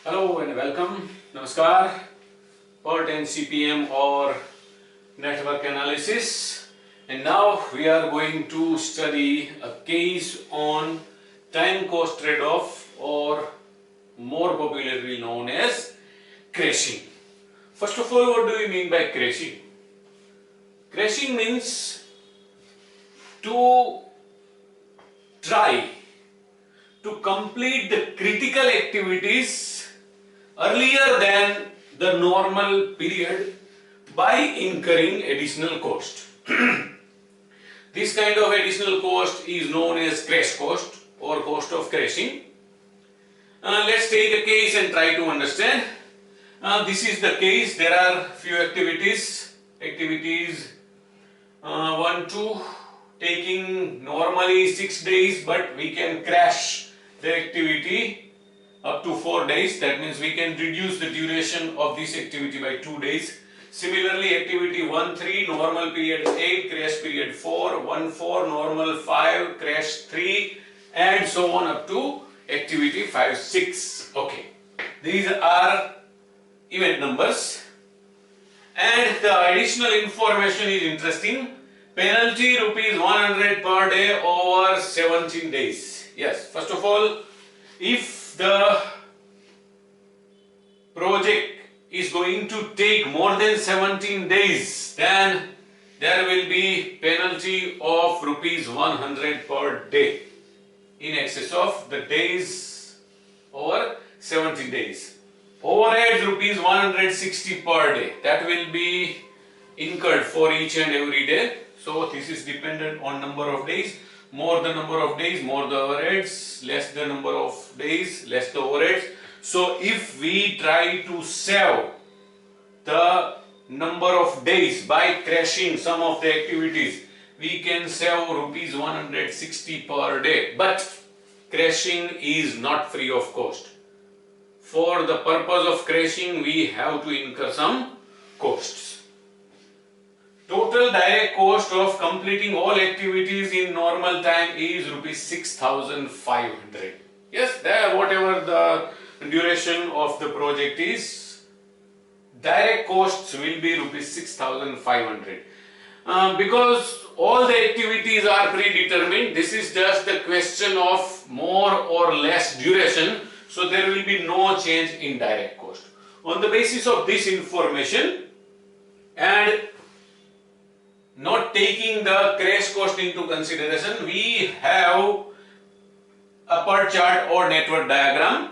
Hello and welcome. Namaskar. PERT and CPM or network analysis. And now we are going to study a case on time cost trade-off, or more popularly known as crashing. First of all, what do we mean by crashing? Crashing means to try to complete the critical activities earlier than the normal period by incurring additional cost. This kind of additional cost is known as crash cost or cost of crashing. Let's take a case and try to understand. This is the case. There are few activities. Activities 1, 2, taking normally 6 days, but we can crash the activity up to 4 days. That means we can reduce the duration of this activity by 2 days. Similarly, activity 1, 3, normal period 8, crash period 4, 1, 4, normal 5, crash 3, and so on up to activity 5, 6. Okay. These are event numbers. And the additional information is interesting. Penalty rupees 100 per day over 17 days. Yes, first of all, if the project is going to take more than 17 days, then there will be penalty of rupees 100 per day in excess of the days over 17 days. Overheads rupees 160 per day. That will be incurred for each and every day. So this is dependent on number of days. More the number of days, more the overheads. Less the number of days, less the overheads. So if we try to save the number of days by crashing some of the activities, we can save rupees 160 per day. But crashing is not free of cost. For the purpose of crashing, we have to incur some costs. Total direct cost of completing all activities in normal time is rupees 6,500. Yes, there whatever the duration of the project is, direct costs will be rupees 6,500. Because all the activities are predetermined, this is just the question of more or less duration, so there will be no change in direct cost. On the basis of this information and not taking the crash cost into consideration, we have a PERT chart or network diagram.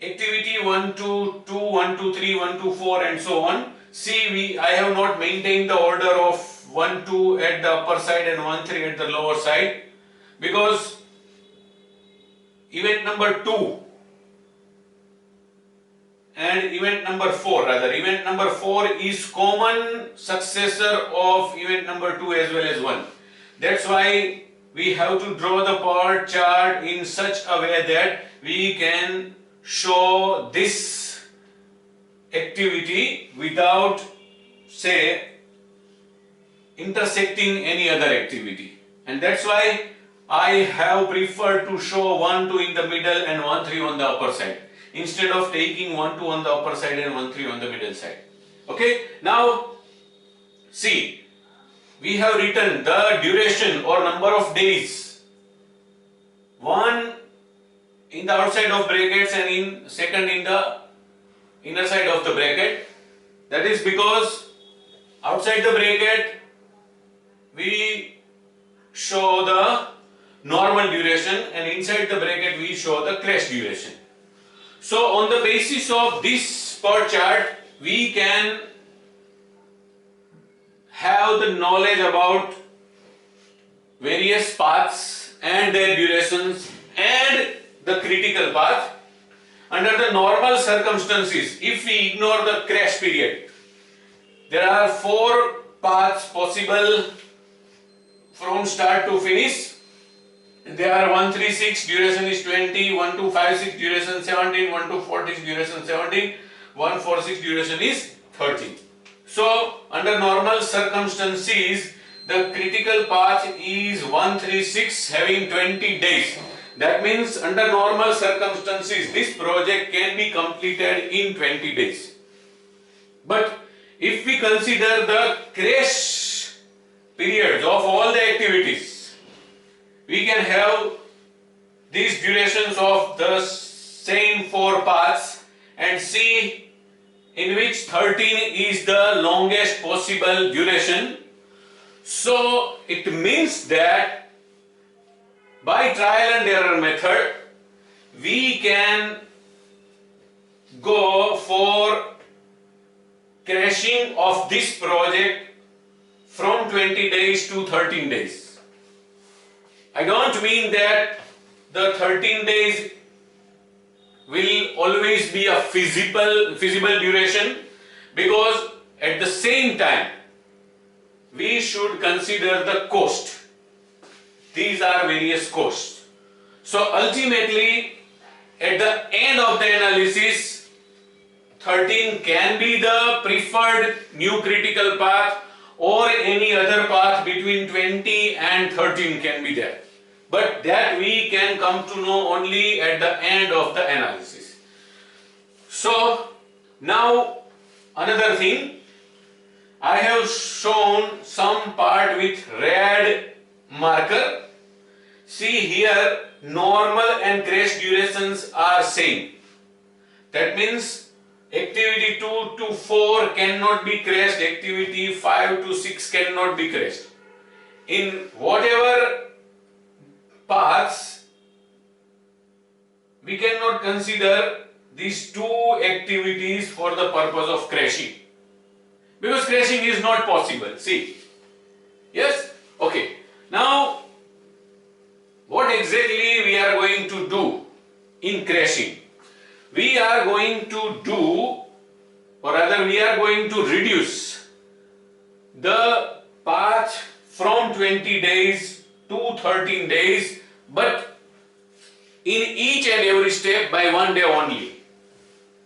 Activity 1 to 2, 1 to 3, 1 to 4 and so on. See, I have not maintained the order of 1, 2 at the upper side and 1, 3 at the lower side, because event number 2 and event number 4, event number 4 is common successor of event number 2 as well as 1. That's why we have to draw the PERT chart in such a way that we can show this activity without, say, intersecting any other activity. And that's why I have preferred to show 1, 2 in the middle and 1, 3 on the upper side, instead of taking 1, 2 on the upper side and 1, 3 on the middle side. Okay, now see, we have written the duration or number of days, 1 in the outside of brackets and in second in the inner side of the bracket. That is because outside the bracket we show the normal duration and inside the bracket we show the crash duration. So on the basis of this PERT chart, we can have the knowledge about various paths and their durations and the critical path. Under the normal circumstances, if we ignore the crash period, there are 4 paths possible from start to finish. They are 1, 3, 6, duration is 20, 1, 2, 5, 6, duration 17, 1, 2, 4, 6, duration 17, 1, 4, 6, duration is 13. So, under normal circumstances, the critical path is 1, 3, 6 having 20 days. That means under normal circumstances, this project can be completed in 20 days. But if we consider the crash periods of all the activities, we can have these durations of the same 4 paths and see in which 13 is the longest possible duration. So it means that by trial and error method, we can go for crashing of this project from 20 days to 13 days. I don't mean that the 13 days will always be a feasible duration, because at the same time we should consider the cost. These are various costs. So ultimately, at the end of the analysis, 13 can be the preferred new critical path, or any other path between 20 and 13 can be there. But that we can come to know only at the end of the analysis. So now another thing, I have shown some part with red marker. See here, normal and crash durations are same. That means activity 2 to 4 cannot be crashed, activity 5 to 6 cannot be crashed. In whatever paths, we cannot consider these 2 activities for the purpose of crashing, because crashing is not possible. See, yes, okay. Now what exactly we are going to do in crashing? We are going to do, or rather we are going to reduce the path from 20 days to 13 days, but in each and every step by 1 day only.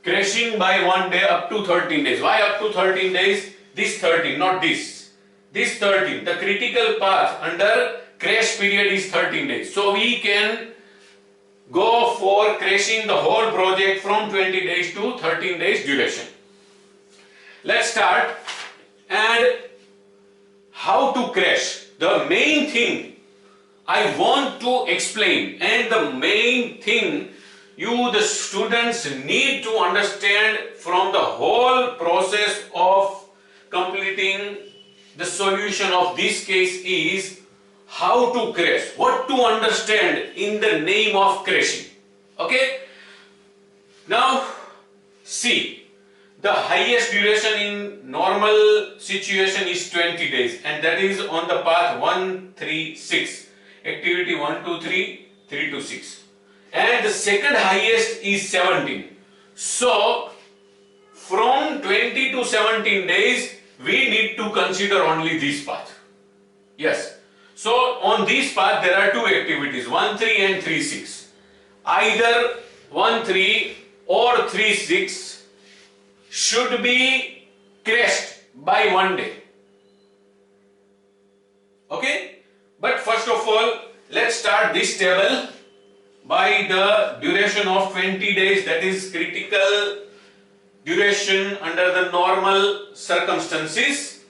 Crashing by 1 day up to 13 days. Why up to 13 days? This 13, not this. This 13. The critical path under crash period is 13 days. So we can go for crashing the whole project from 20 days to 13 days duration. Let's start. And how to crash? The main thing I want to explain, and the main thing you the students need to understand from the whole process of completing the solution of this case is how to crash, what to understand in the name of crashing. Okay? Now see, the highest duration in normal situation is 20 days, and that is on the path 1, 3, 6. Activity 1, 2, 3, 3 to 6. And the second highest is 17. So from 20 to 17 days, we need to consider only this path. Yes. So on this path there are 2 activities, 1, 3 and 3, 6. Either 1, 3 or 3, 6 should be crashed by 1 day. Okay? But first of all, let's start this table by the duration of 20 days, that is critical duration under the normal circumstances.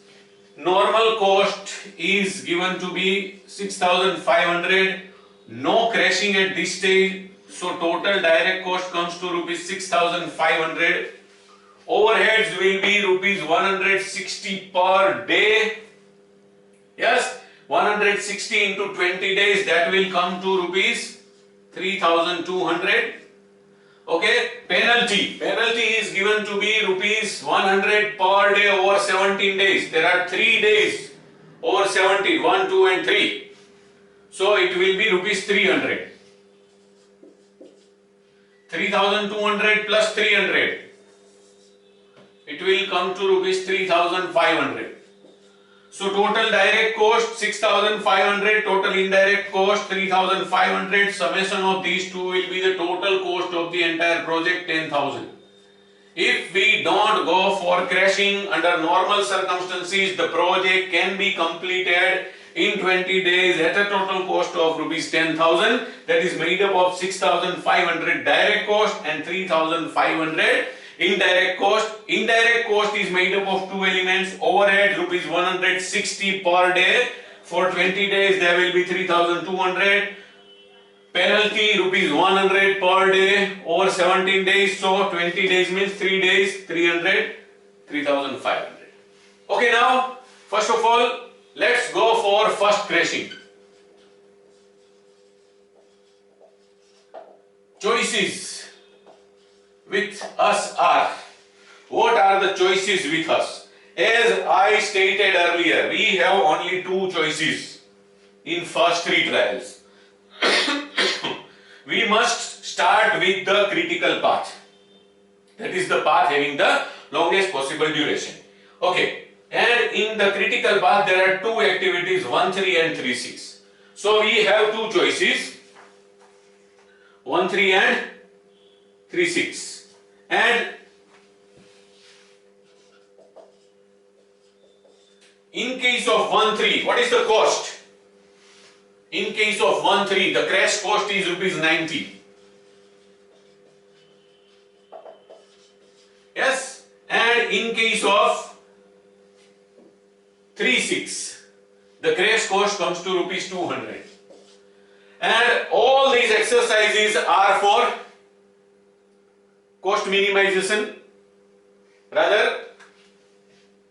Normal cost is given to be 6,500. No crashing at this stage, so total direct cost comes to rupees 6,500. Overheads will be rupees 160 per day. Yes, 160 into 20 days, that will come to rupees 3,200. Okay, penalty is given to be rupees 100 per day over 17 days. There are 3 days over 17, 1, 2 and 3. So it will be rupees 300. 3,200 plus 300. It will come to rupees 3,500. So total direct cost 6,500, total indirect cost 3,500. Summation of these two will be the total cost of the entire project 10,000. If we don't go for crashing under normal circumstances, the project can be completed in 20 days at a total cost of rupees 10,000. That is made up of 6,500 direct cost and 3,500 indirect cost. Indirect cost is made up of two elements: overhead rupees 160 per day. For 20 days there will be 3,200. Penalty rupees 100 per day over 17 days. So 20 days means 3 days 300, 3,500. Okay, now first of all let's go for first crashing. Choices with us are, what are the choices with us? As I stated earlier, we have only two choices in first three trials. We must start with the critical path. That is the path having the longest possible duration. Okay. And in the critical path there are two activities, 1-3 and 3-6. So we have two choices, 1-3 and 3-6. And in case of 1-3, what is the cost? In case of 1-3, the crash cost is rupees 90. Yes? And in case of 3-6, the crash cost comes to rupees 200. And all these exercises are for cost minimization, rather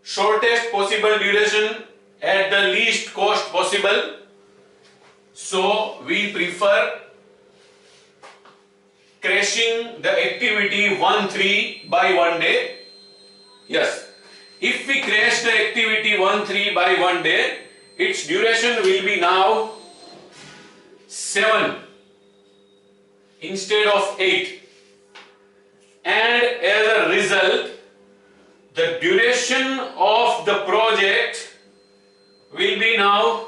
shortest possible duration at the least cost possible. So we prefer crashing the activity 1-3 by 1 day. Yes. If we crash the activity 1-3 by 1 day, its duration will be now 7 instead of 8. And as a result, the duration of the project will be now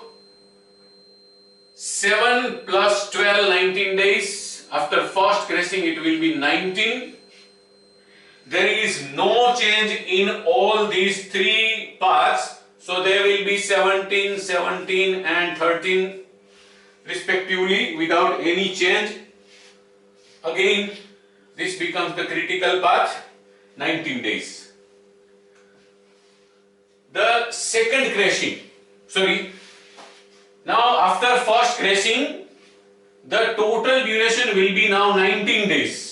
7 plus 12, 19 days. After first crashing it will be 19. There is no change in all these three paths, so there will be 17, 17 and 13 respectively without any change. Again, this becomes the critical path, 19 days. The second crashing, now after first crashing, the total duration will be now 19 days.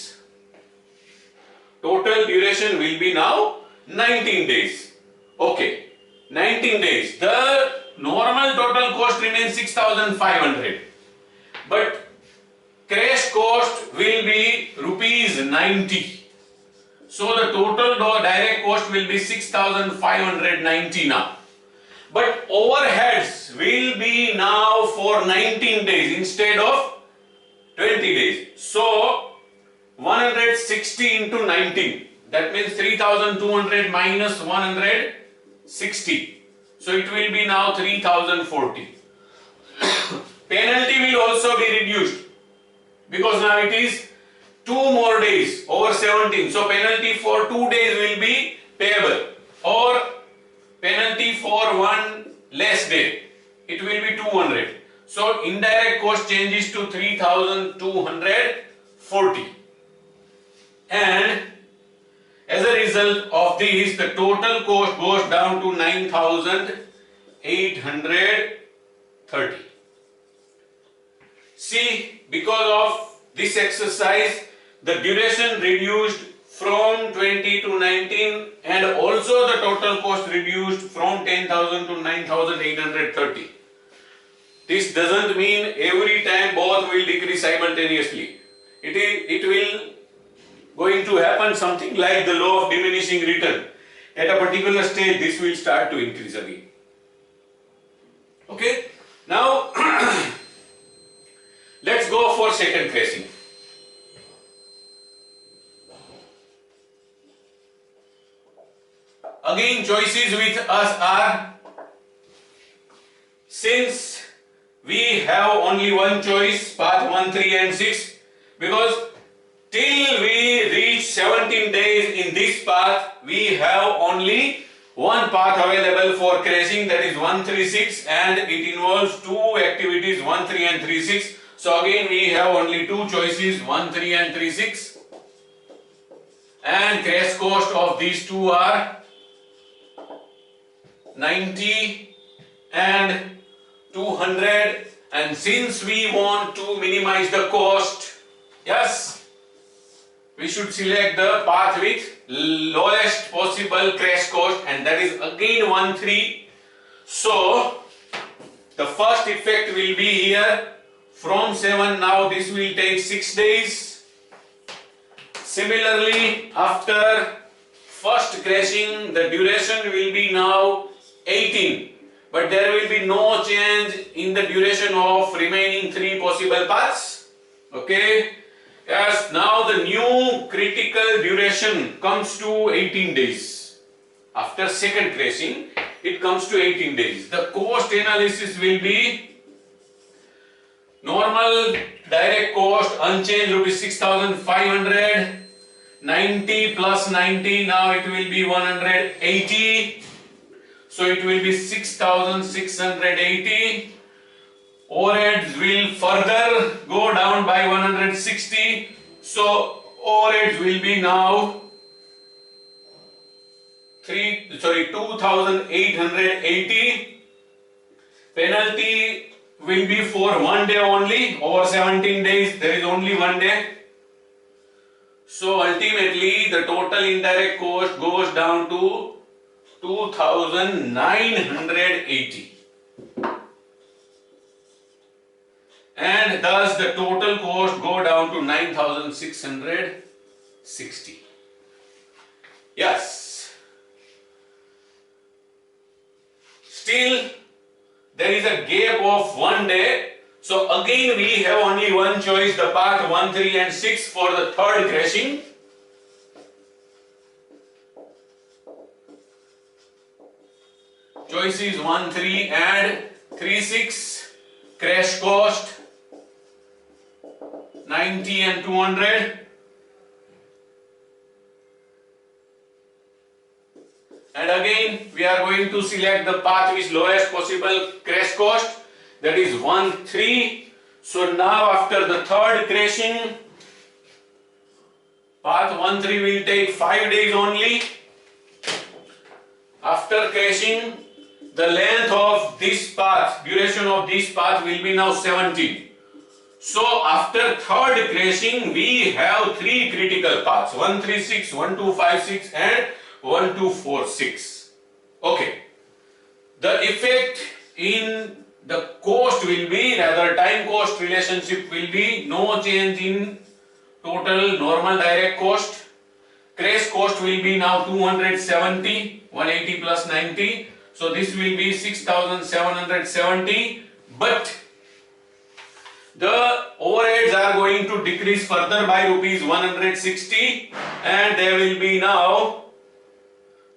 Total duration will be now 19 days. Okay, 19 days. The normal total cost remains 6,500. But crash cost will be rupees 90. So the total direct cost will be 6,590 now. But overheads will be now for 19 days instead of 20 days. So 160 into 19, that means 3,200 minus 160. So it will be now 3,040. Penalty will also be reduced because now it is 2 more days over 17. So penalty for 2 days will be payable, or penalty for 1 less day, it will be 200. So indirect cost changes to 3,240. And as a result of this, the total cost goes down to 9,830. See, because of this exercise, the duration reduced from 20 to 19 and also the total cost reduced from 10,000 to 9,830. This doesn't mean every time both will decrease simultaneously. It will going to happen something like the law of diminishing return. At a particular stage, this will start to increase again. Okay? Now, let's go for second crashing. Again, choices with us are, since we have only one choice, path 1, 3 and 6, because till we reach 17 days in this path, we have only one path available for crashing, that is 136, and it involves two activities 13 and 36. So again we have only two choices 13 and 36, and crash cost of these two are 90 and 200, and since we want to minimize the cost, yes, we should select the path with lowest possible crash cost, and that is again 13. So the first effect will be here from 7. Now this will take 6 days. Similarly, after first crashing, the duration will be now 18, but there will be no change in the duration of remaining 3 possible paths. Okay. Yes, now the new critical duration comes to 18 days. After second crashing, it comes to 18 days. The cost analysis will be normal direct cost unchanged rupees 6,500, 90 plus 90, now it will be 180. So it will be 6,680. Overheads will further go down by 160. So overheads will be now 2,880. Penalty will be for 1 day only. Over 17 days there is only 1 day. So ultimately the total indirect cost goes down to 2,980. And thus the total cost go down to 9,660. Yes. Still there is a gap of 1 day. So again we have only one choice, the path 1, 3 and 6 for the third crashing. Choices 1, 3 and 3, 6. Crash cost 90 and 200. And again we are going to select the path with lowest possible crash cost, that is 1, 3. So now after the third crashing, path 1, 3 will take 5 days only. After crashing, the length of this path, duration of this path will be now 17. So after third crashing, we have 3 critical paths, 1, 3, 6, 1, 2, 5, 6 and 1, 2, 4, 6. Okay. The effect in the cost will be, rather time cost relationship will be no change in total normal direct cost. Crash cost will be now 270, 180 plus 90. So this will be 6,770, but the overheads are going to decrease further by rupees 160, and there will be now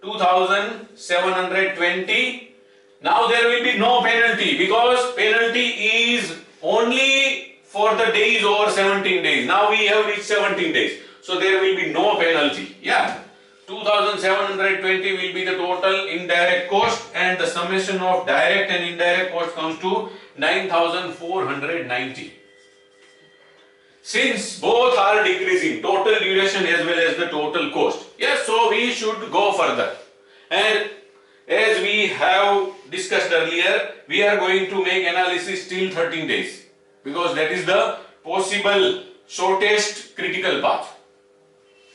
2,720. Now there will be no penalty, because penalty is only for the days over 17 days. Now we have reached 17 days. So there will be no penalty. Yeah. 2,720 will be the total indirect cost, and the summation of direct and indirect cost comes to 9,490. Since both are decreasing, total duration as well as the total cost. Yes, so we should go further. And as we have discussed earlier, we are going to make analysis till 13 days, because that is the possible shortest critical path.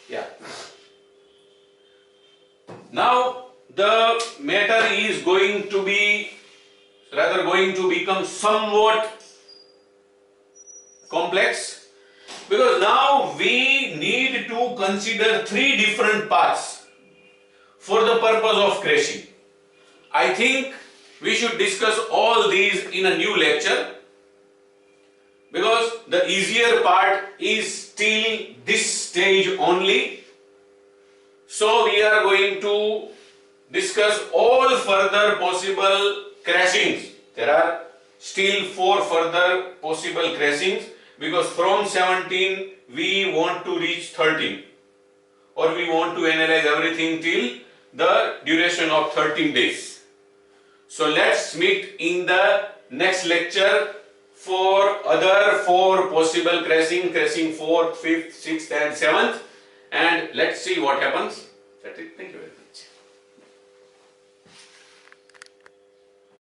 Yeah. Now the matter is going to become somewhat complex, because now we need to consider 3 different paths for the purpose of crashing. I think we should discuss all these in a new lecture, because the easier part is till this stage only. So we are going to discuss all further possible crashings. There are still 4 further possible crashings, because from 17 we want to reach 13, or we want to analyze everything till the duration of 13 days. So let's meet in the next lecture for other 4 possible crashing 4th, 5th, 6th and 7th, and let's see what happens. That's it. Thank you.